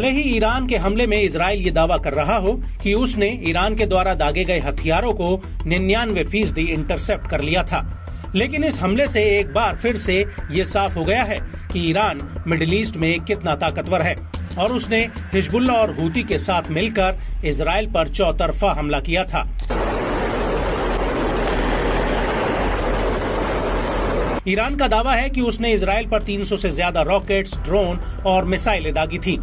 भले ही ईरान के हमले में इजराइल ये दावा कर रहा हो कि उसने ईरान के द्वारा दागे गए हथियारों को 99% इंटरसेप्ट कर लिया था, लेकिन इस हमले से एक बार फिर से ये साफ हो गया है कि ईरान मिडिल ईस्ट में कितना ताकतवर है और उसने हिजबुल्लाह और हूती के साथ मिलकर इजराइल पर चौतरफा हमला किया था। ईरान का दावा है कि उसने इजराइल पर 300 से ज्यादा रॉकेट्स, ड्रोन और मिसाइलें दागी थी।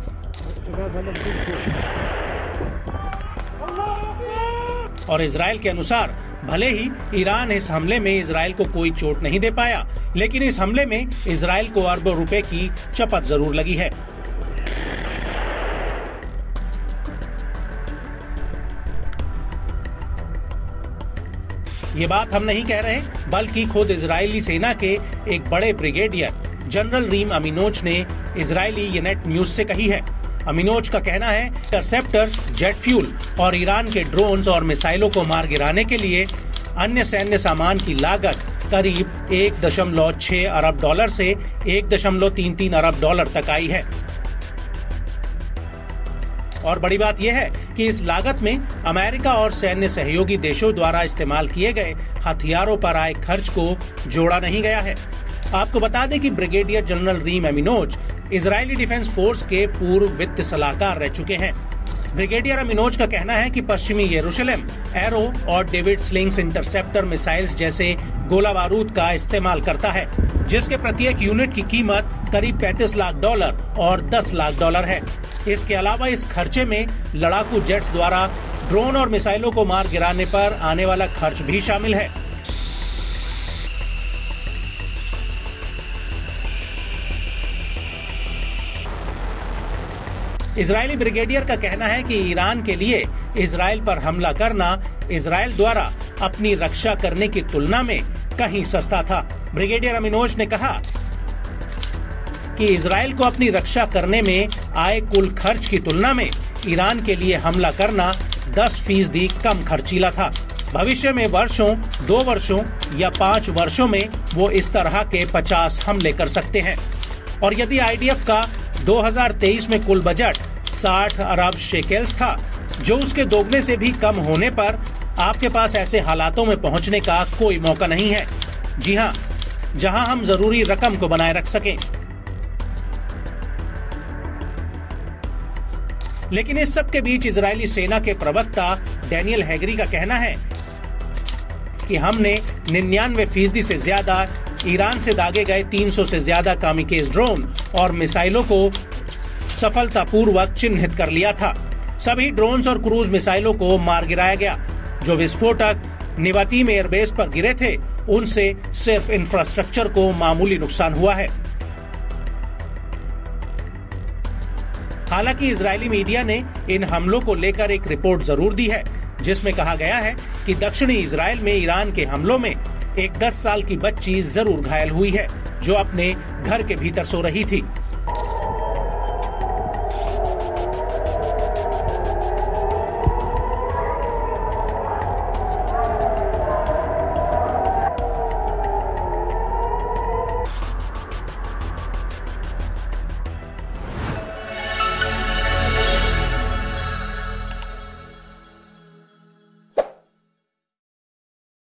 और इजराइल के अनुसार भले ही ईरान इस हमले में इजराइल को कोई चोट नहीं दे पाया, लेकिन इस हमले में इजराइल को अरबों रुपए की चपत जरूर लगी है। ये बात हम नहीं कह रहे, बल्कि खुद इजरायली सेना के एक बड़े ब्रिगेडियर जनरल रीम अमीनोज ने इजरायली येनेट न्यूज से कही है। अमीनोज का कहना है इंटरसेप्टर्स, जेट फ्यूल और ईरान के ड्रोन्स और मिसाइलों को मार गिराने के लिए अन्य सैन्य सामान की लागत करीब 1.6 अरब डॉलर से 1.33 अरब डॉलर तक आई है। और बड़ी बात यह है कि इस लागत में अमेरिका और सैन्य सहयोगी देशों द्वारा इस्तेमाल किए गए हथियारों पर आए खर्च को जोड़ा नहीं गया है। आपको बता दें कि brigadier general Reem Aminoach Israeli defence force के पूर्व वित्त सलाहकार रह चुके हैं। ब्रिगेडियर अमीनोज का कहना है कि पश्चिमी यरूशलेम एरो और डेविड स्लिंग्स इंटरसेप्टर मिसाइल्स जैसे गोला बारूद का इस्तेमाल करता है, जिसके प्रत्येक यूनिट की कीमत करीब 35 लाख डॉलर और 10 लाख डॉलर है। इसके अलावा इस खर्चे में लड़ाकू जेट्स द्वारा ड्रोन और मिसाइलों को मार गिराने पर आने वाला खर्च भी शामिल है। इजरायली ब्रिगेडियर का कहना है कि ईरान के लिए इजराइल पर हमला करना इजराइल द्वारा अपनी रक्षा करने की तुलना में कहीं सस्ता था। ब्रिगेडियर अमीनोज ने कहा कि इजराइल को अपनी रक्षा करने में आए कुल खर्च की तुलना में ईरान के लिए हमला करना 10% कम खर्चीला था। भविष्य में वर्षों, 2 वर्षों या 5 वर्षों में वो इस तरह के 50 हमले कर सकते हैं। और यदि आईडीएफ का 2023 में कुल बजट 60 अरब शेकेल्स था, जो उसके दोगुने से भी कम होने पर आपके पास ऐसे हालातों में पहुंचने का कोई मौका नहीं है। जी हाँ, जहां हम जरूरी रकम को बनाए रख सकें। लेकिन इस सब के बीच इजरायली सेना के प्रवक्ता डैनियल हैगरी का कहना है कि हमने 99% से ज्यादा ईरान से दागे गए 300 से ज्यादा कामिकेज ड्रोन और मिसाइलों को सफलतापूर्वक चिन्हित कर लिया था। सभी ड्रोन्स और क्रूज मिसाइलों को मार गिराया गया। जो विस्फोटक निवातीम एयरबेस पर गिरे थे, उनसे सिर्फ इंफ्रास्ट्रक्चर को मामूली नुकसान हुआ है। हालांकि इजरायली मीडिया ने इन हमलों को लेकर एक रिपोर्ट जरूर दी है, जिसमें कहा गया है कि दक्षिणी इजराइल में ईरान के हमलों में एक 10 साल की बच्ची जरूर घायल हुई है, जो अपने घर के भीतर सो रही थी।